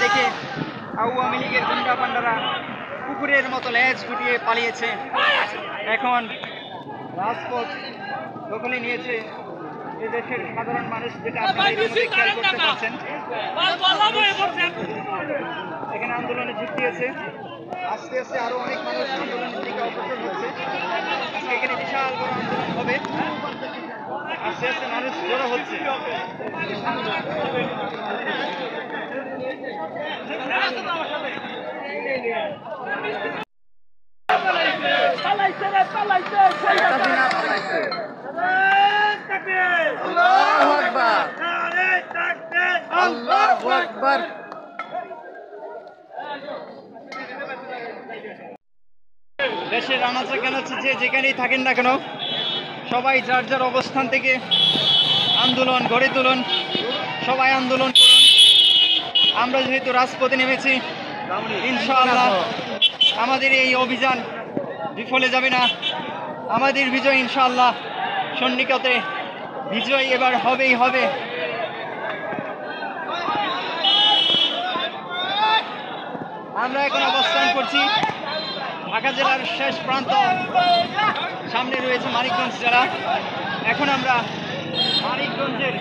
দেখে আওয়ামী লীগের গুন্ডা পান্ডারা কুকুরের মতো লেজ গুটিয়ে পালিয়েছে। এখন রাজপথ দখলে নিয়েছে এই দেশের সাধারণ মানুষ, যেটা আপনারা খেয়াল করতে পারছেন। এখানে আন্দোলনে যোগ দিয়েছে। আস্তে আস্তে আরো অনেক মানুষ আন্দোলনের দিকে অগ্রসর হচ্ছে। আজকে এখানে বিশাল বড় আন্দোলন হবে। আস্তে আস্তে মানুষ জড়ো হচ্ছে। দেশের আনাচে কানাচে যে যেখানেই থাকেন না কেন, সবাই যার যার অবস্থান থেকে আন্দোলন গড়ে তুলুন, সবাই আন্দোলন করুন। আমরা যেহেতু রাজপথে নেমেছি, ইনশাআল্লাহ আমাদের এই অভিযান বিফলে যাবে না। আমাদের বিজয় ইনশাআল্লাহ সন্নিকটে, বিজয় এবার হবেই হবে। আমরা এখন অবস্থান করছি ঢাকা জেলার শেষ প্রান্ত, সামনে রয়েছে মানিকগঞ্জ জেলা। এখন আমরা মানিকগঞ্জের